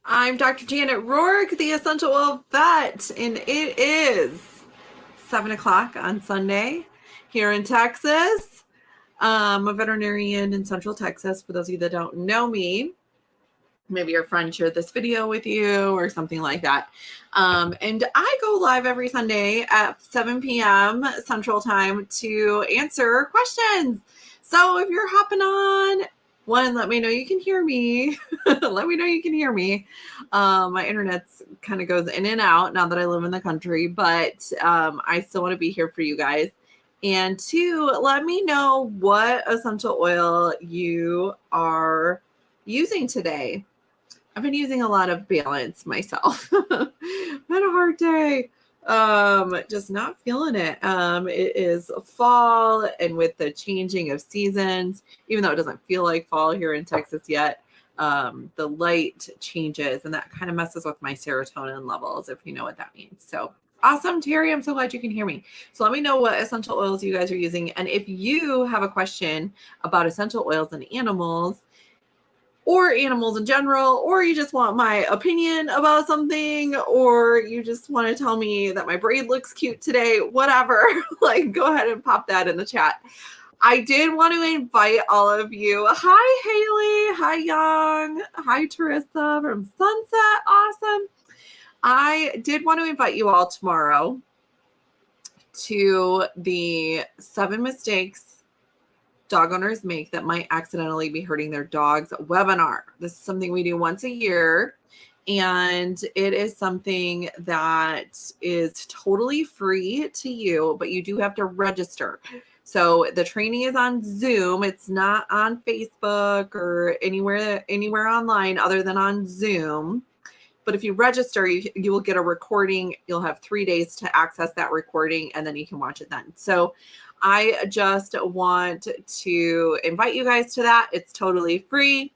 I'm Dr. Janet Roark, the Essential Oil Vet, and it is 7 o'clock on Sunday here in Texas. I'm a veterinarian in Central Texas. For those of you that don't know me, maybe your friend shared this video with you or something like that. And I go live every Sunday at 7 p.m. Central Time to answer questions. So if you're hopping on, one, let me know you can hear me. Let me know you can hear me. My internet's kind of goes in and out now that I live in the country, but I still want to be here for you guys. And two, let me know what essential oil you are using today. I've been using a lot of balance myself. I've had a hard day. Just not feeling it. It is fall, and with the changing of seasons, even though it doesn't feel like fall here in Texas yet, the light changes, and that kind of messes with my serotonin levels, if you know what that means. So awesome, Terry. I'm so glad you can hear me. So let me know what essential oils you guys are using. And if you have a question about essential oils and animals, or animals in general, or you just want my opinion about something, or you just want to tell me that my braid looks cute today, whatever, like go ahead and pop that in the chat. I did want to invite all of you. Hi, Haley. Hi, Young. Hi, Teresa from Sunset. Awesome. I did want to invite you all tomorrow to the 7 mistakes dog owners make that might accidentally be hurting their dog's webinar. This is something we do once a year, and it is something that is totally free to you, but you do have to register. So the training is on Zoom. It's not on Facebook or anywhere online other than on Zoom. But if you register, you will get a recording. You'll have 3 days to access that recording, and then you can watch it then. So I just want to invite you guys to that. It's totally free.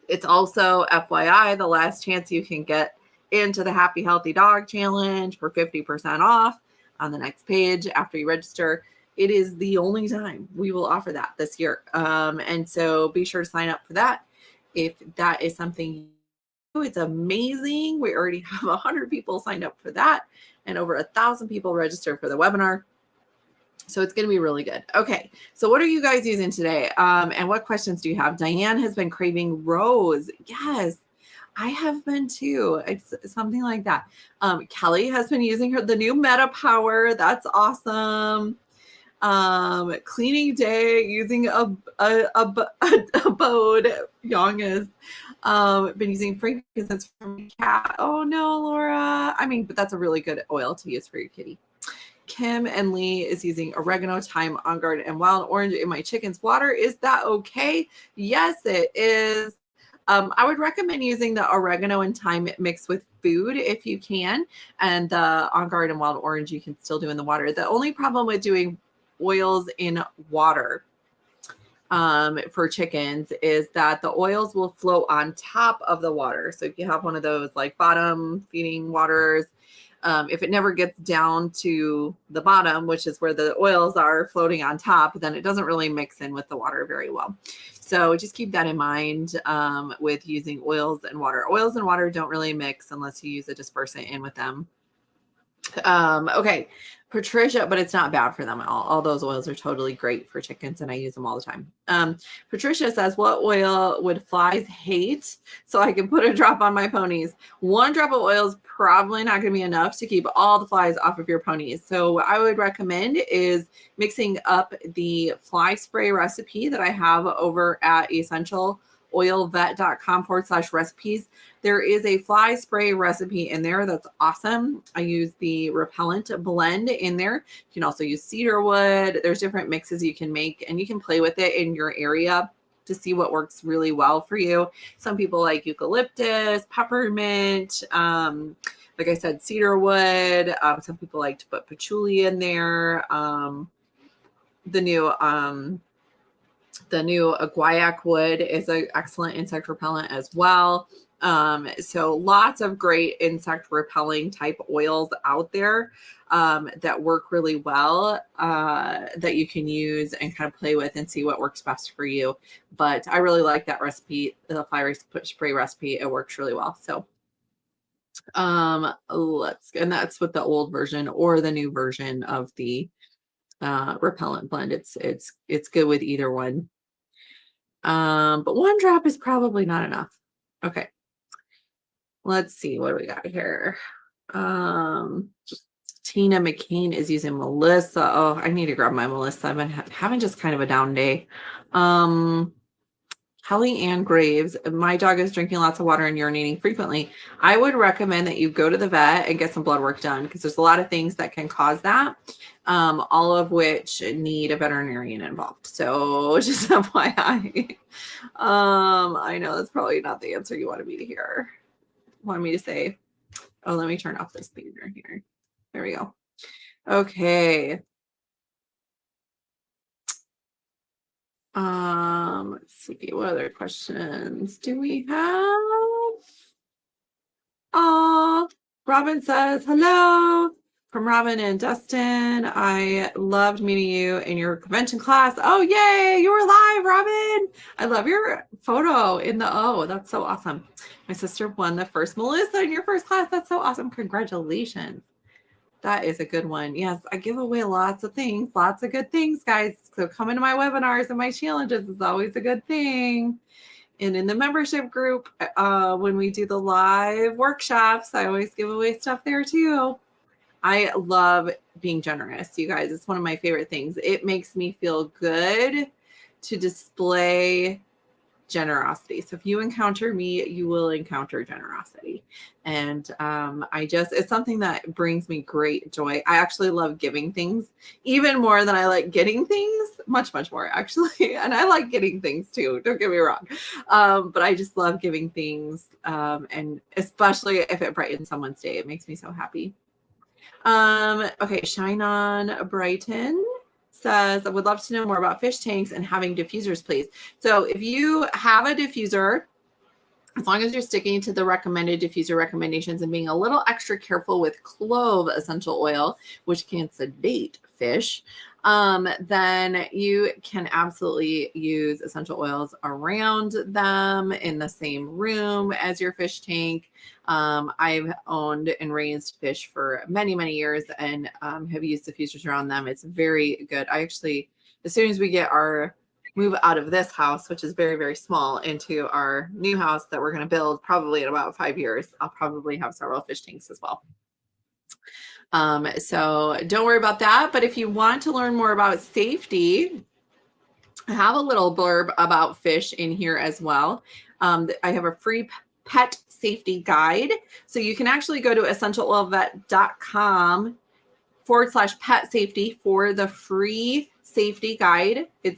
It's also, FYI, the last chance you can get into the Happy Healthy Dog Challenge for 50% off on the next page after you register. It is the only time we will offer that this year. And so be sure to sign up for that if that is something. It's amazing. We already have 100 people signed up for that and over 1,000 people registered for the webinar. So it's going to be really good. Okay, so what are you guys using today? And what questions do you have? Diane has been craving rose. Yes, I have been too. It's something like that. Kelly has been using the new Meta Power. That's awesome. Cleaning day using a Bode. Young is been using frankincense from cat. Oh no, Laura. I mean, but that's a really good oil to use for your kitty. Kim and Lee is using oregano, thyme, onguard, and wild orange in my chicken's water. Is that okay? Yes, it is. I would recommend using the oregano and thyme mixed with food if you can, and the onguard and wild orange you can still do in the water. The only problem with doing oils in water for chickens is that the oils will float on top of the water. So if you have one of those like bottom feeding waters, if it never gets down to the bottom, which is where the oils are floating on top, then it doesn't really mix in with the water very well. So just keep that in mind with using oils and water. Oils and water don't really mix unless you use a dispersant in with them. Okay, Patricia, but it's not bad for them at all. All those oils are totally great for chickens, and I use them all the time. Patricia says, what oil would flies hate so I can put a drop on my ponies? 1 drop of oil is probably not going to be enough to keep all the flies off of your ponies. So what I would recommend is mixing up the fly spray recipe that I have over at essentialoilvet.com/recipes. There is a fly spray recipe in there that's awesome. I use the repellent blend in there. You can also use cedar wood. There's different mixes you can make, and you can play with it in your area to see what works really well for you. Some people like eucalyptus, peppermint, like I said, cedar wood. Some people like to put patchouli in there. The new Guaiacwood is an excellent insect repellent as well. So lots of great insect repelling type oils out there that work really well that you can use and kind of play with and see what works best for you. But I really like that recipe, the fly spray recipe. It works really well. So and that's with the old version or the new version of the repellent blend. It's good with either one. But one drop is probably not enough. Okay. Let's see, what do we got here? Tina McCain is using Melissa. Oh, I need to grab my Melissa. I've been having just kind of a down day. Kelly Ann Graves, my dog is drinking lots of water and urinating frequently. I would recommend that you go to the vet and get some blood work done because there's a lot of things that can cause that, all of which need a veterinarian involved. So just FYI. I know that's probably not the answer you wanted me to hear. Wanted me to say, oh, let me turn off this theater here. There we go. Okay. Let's see, what other questions do we have? Robin says, hello from Robin and Dustin. I loved meeting you in your convention class. Oh, yay, you were live, Robin. I love your photo in the O. That's so awesome. My sister won the first Melissa in your first class. That's so awesome. Congratulations. That is a good one. Yes, I give away lots of things, lots of good things, guys. So coming to my webinars and my challenges is always a good thing. And in the membership group, when we do the live workshops, I always give away stuff there too. I love being generous, you guys. It's one of my favorite things. It makes me feel good to display generosity. So if you encounter me, you will encounter generosity. And it's something that brings me great joy. I actually love giving things even more than I like getting things, much, much more actually. And I like getting things too, don't get me wrong. But I just love giving things. And especially if it brightens someone's day, it makes me so happy. Okay, Shine On Brighton says, I would love to know more about fish tanks and having diffusers, please. So if you have a diffuser, as long as you're sticking to the recommended diffuser recommendations and being a little extra careful with clove essential oil, which can sedate fish, then you can absolutely use essential oils around them in the same room as your fish tank. I've owned and raised fish for many, many years and have used diffusers around them. It's very good. I actually, as soon as we get our move out of this house, which is very, very small, into our new house that we're going to build probably in about 5 years, I'll probably have several fish tanks as well. So don't worry about that. But if you want to learn more about safety, I have a little blurb about fish in here as well. I have a free pet safety guide. So you can actually go to essentialoilvet.com/pet safety for the free safety guide. I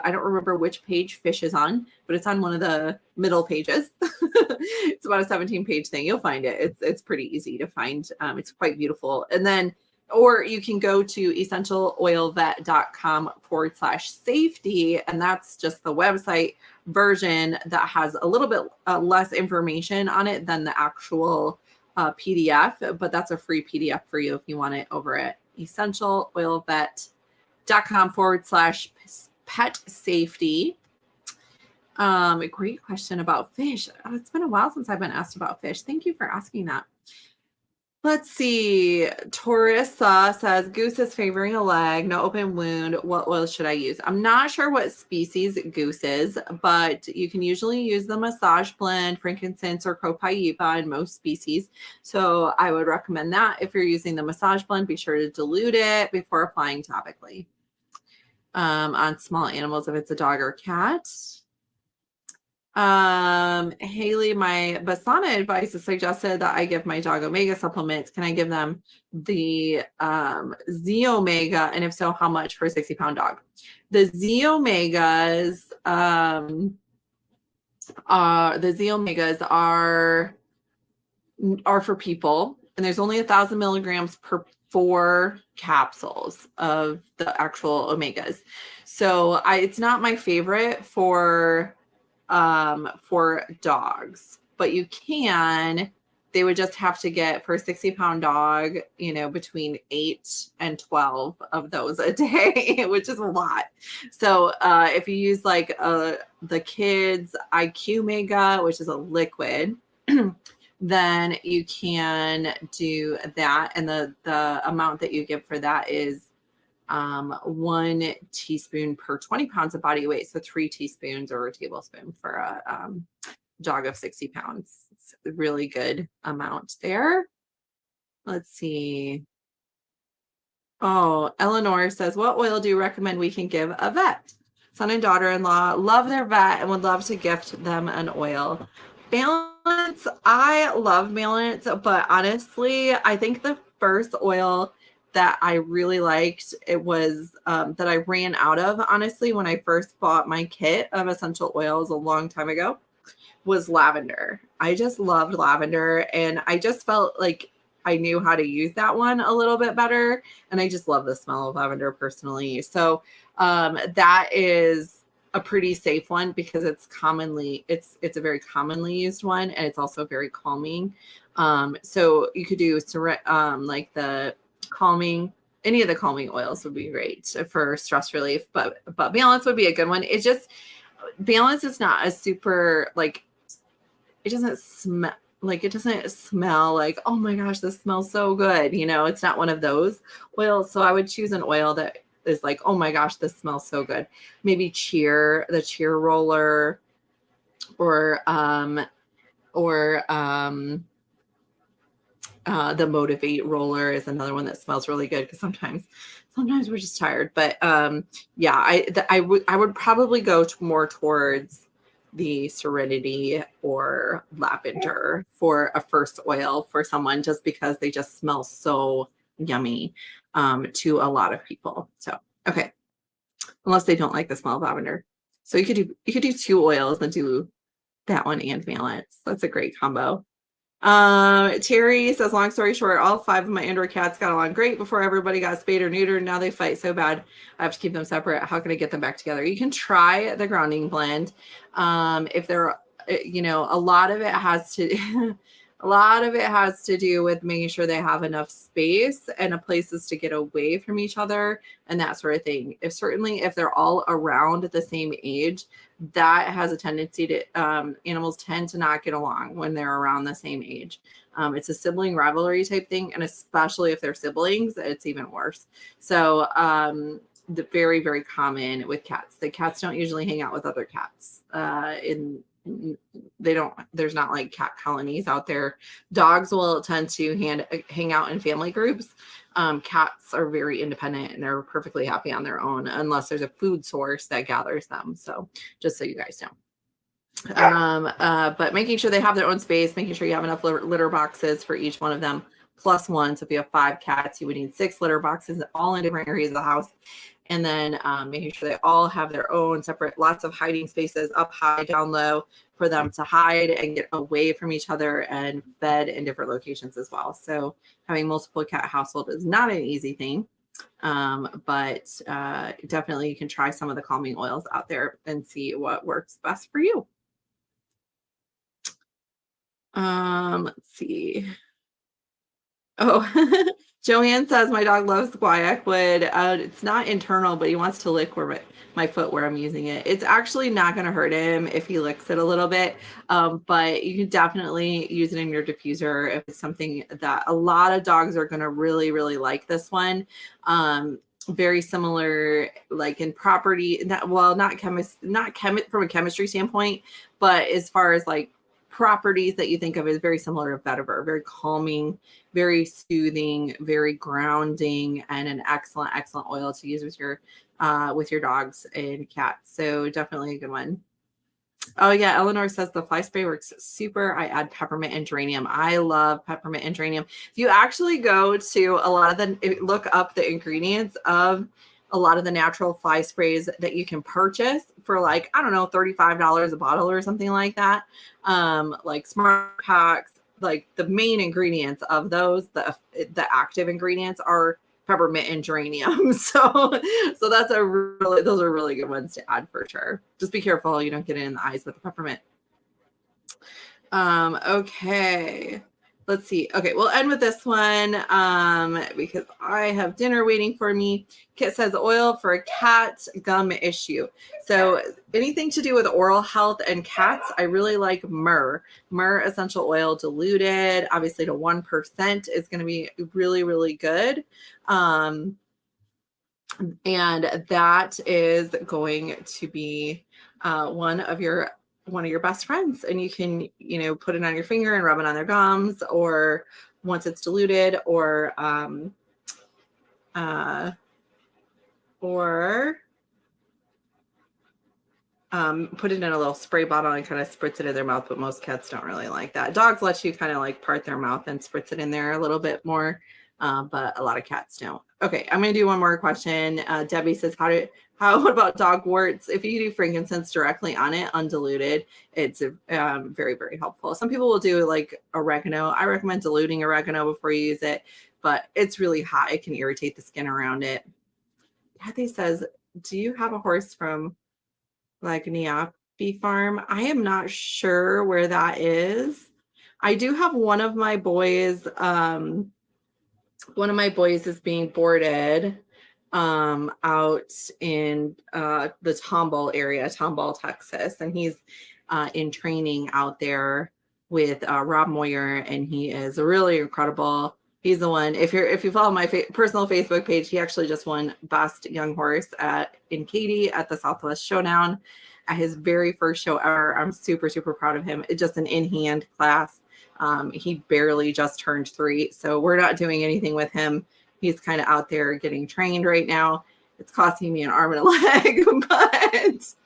don't remember which page fish is on, but it's on one of the middle pages. It's about a 17-page thing. You'll find it. It's pretty easy to find. It's quite beautiful. And then, or you can go to essentialoilvet.com/safety, and that's just the website version that has a little bit less information on it than the actual PDF, but that's a free PDF for you if you want it over at essentialoilvet.com/pet safety. A great question about fish. Oh, it's been a while since I've been asked about fish. Thank you for asking that. Let's see. Torissa says, Goose is favoring a leg, no open wound. What oil should I use? I'm not sure what species Goose is, but you can usually use the massage blend, frankincense, or copaiba in most species. So I would recommend that. If you're using the massage blend, be sure to dilute it before applying topically on small animals if it's a dog or cat. Haley, my Basana advice is suggested that I give my dog omega supplements. Can I give them the Z Omega? And if so, how much for a 60-pound dog? The Z Omegas are for people, and there's only 1,000 milligrams per 4 capsules of the actual omegas. So it's not my favorite for dogs. but you can. They would just have to get, for a 60-pound dog, you know, between 8 and 12 of those a day, which is a lot. So if you use like the kids IQ Mega, which is a liquid, then you can do that. And the amount that you give for that is 1 teaspoon per 20 pounds of body weight. So 3 teaspoons or a tablespoon for a dog of 60 pounds. It's a really good amount there. Let's see. Oh, Eleanor says, what oil do you recommend we can give a vet? Son and daughter-in-law love their vet and would love to gift them an oil. Balance. I love Balance, but honestly, I think the first oil that I really liked, it was that I ran out of, honestly, when I first bought my kit of essential oils a long time ago, was lavender. I just loved lavender, and I just felt like I knew how to use that one a little bit better. And I just love the smell of lavender personally. So that is a pretty safe one because it's a very commonly used one, and it's also very calming. So you could do like the calming, any of the calming oils would be great for stress relief, but Balance would be a good one. It just, Balance is not a super, like, it doesn't smell like, oh my gosh, this smells so good. You know, it's not one of those oils. So I would choose an oil that is like, oh my gosh, this smells so good. Maybe the Cheer roller, or the Motivate roller is another one that smells really good, because sometimes we're just tired. But yeah, I would probably go more towards the Serenity or lavender for a first oil for someone, just because they just smell so yummy to a lot of people. So okay, unless they don't like the smell of lavender. So you could do 2 oils and do that one and Balance. That's a great combo. Terry says, long story short, all 5 of my indoor cats got along great before everybody got spayed or neutered. Now they fight so bad I have to keep them separate. How can I get them back together? You can try the grounding blend. If they're, you know, a lot of it has to a lot of it has to do with making sure they have enough space and places to get away from each other and that sort of thing. If they're all around the same age, that has a tendency to, animals tend to not get along when they're around the same age. It's a sibling rivalry type thing, and especially if they're siblings, it's even worse. So very, very common with cats. The cats don't usually hang out with other cats. There's not like cat colonies out there. Dogs will tend to hang out in family groups. Cats are very independent and they're perfectly happy on their own unless there's a food source that gathers them. So just so you guys know. But making sure they have their own space, making sure you have enough litter boxes for each one of them, +1. So if you have 5 cats, you would need 6 litter boxes, all in different areas of the house. And then making sure they all have their own separate, lots of hiding spaces, up high, down low, for them to hide and get away from each other, and fed in different locations as well. So having multiple cat household is not an easy thing, but definitely you can try some of the calming oils out there and see what works best for you. Let's see. Oh, Joanne says my dog loves Guaiacwood. It's not internal, but he wants to lick my foot where I'm using it. It's actually not going to hurt him if he licks it a little bit, but you can definitely use it in your diffuser if it's something that a lot of dogs are going to really, really like. This one, very similar, like in property. Not from a chemistry standpoint, but as far as like properties that you think of, is very similar to vetiver, very calming, very soothing, very grounding, and an excellent oil to use with your dogs and cats. So definitely a good one. Oh yeah, Eleanor says the fly spray works super. I add peppermint and geranium. I love peppermint and geranium. If you actually go to look up the ingredients of a lot of the natural fly sprays that you can purchase for, like, I don't know, $35 a bottle or something like that. Like Smart Packs, like the main ingredients of those, the active ingredients are peppermint and geranium. So those are really good ones to add for sure. Just be careful you don't get it in the eyes with the peppermint. Okay. Let's see. Okay, we'll end with this one because I have dinner waiting for me. Kit says oil for a cat gum issue. So anything to do with oral health and cats, I really like Myrrh. Myrrh essential oil diluted, obviously to 1% is going to be really, really good. And that is going to be one of your best friends, and you can put it on your finger and rub it on their gums, or once it's diluted, or or put it in a little spray bottle and kind of spritz it in their mouth, but most cats don't really like that. Dogs let you kind of like part their mouth and spritz it in there a little bit more, but a lot of cats don't. Okay, I'm going to do one more question. Debbie says, what about dog warts? If you do frankincense directly on it, undiluted, it's very, very helpful. Some people will do like oregano. I recommend diluting oregano before you use it, but it's really hot. It can irritate the skin around it. Kathy says, do you have a horse from like Neapi farm? I am not sure where that is. I do have one of my boys is being boarded out in the Tomball, Texas, and he's in training out there with Rob Moyer, and he is really incredible. He's the one. If you follow my personal Facebook page, he actually just won Best Young Horse in Katy at the Southwest Showdown at his very first show ever. I'm super, super proud of him. It's just an in-hand class. He barely just turned 3, so we're not doing anything with him. He's kind of out there getting trained right now. It's costing me an arm and a leg, but it's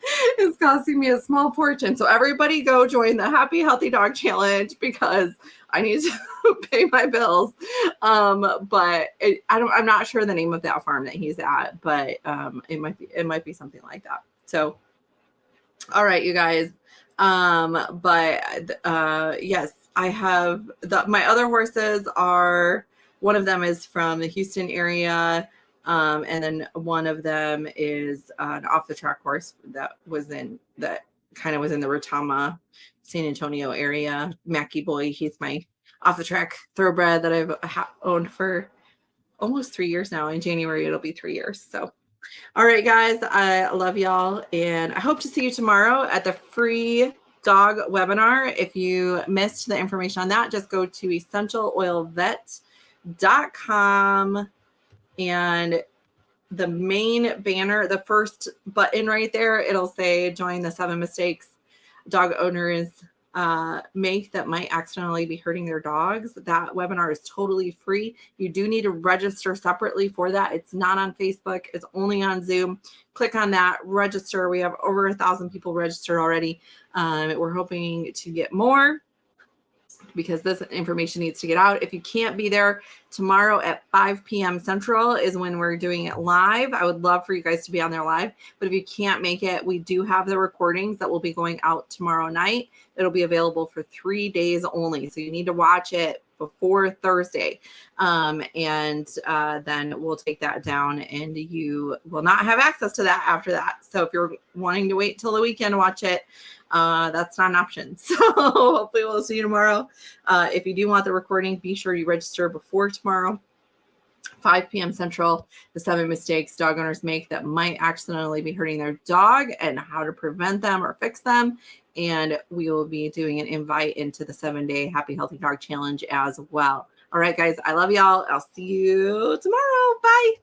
costing me a small fortune. So everybody go join the Happy Healthy Dog Challenge because I need to pay my bills. But I'm not sure the name of that farm that he's at, but it might be something like that. So, all right, you guys. Yes, I have my other horses are, one of them is from the Houston area. And then one of them is an off the track horse that kind of was in the Retama, San Antonio area. Mackie Boy, he's my off the track thoroughbred that I've owned for almost 3 years now. In January, it'll be 3 years. So, all right, guys, I love y'all. And I hope to see you tomorrow at the free dog webinar. If you missed the information on that, just go to essentialoilvet.com. And the main banner, the first button right there, it'll say join the 7 mistakes dog owners make that might accidentally be hurting their dogs. That webinar is totally free. You do need to register separately for that. It's not on Facebook. It's only on Zoom. Click on that, register. We have over 1,000 people registered already. We're hoping to get more, because this information needs to get out. If you can't be there, tomorrow at 5 p.m. Central is when we're doing it live. I would love for you guys to be on there live, but if you can't make it, we do have the recordings that will be going out tomorrow night. It'll be available for 3 days only, so you need to watch it before Thursday, and then we'll take that down, and you will not have access to that after that. So if you're wanting to wait till the weekend to watch it, that's not an option. So hopefully we'll see you tomorrow. If you do want the recording, be sure you register before tomorrow, 5 p.m. Central. The 7 mistakes dog owners make that might accidentally be hurting their dog, and how to prevent them or fix them. And we will be doing an invite into the 7-day Happy Healthy Dog Challenge as well. All right, guys, I love y'all. I'll see you tomorrow. Bye.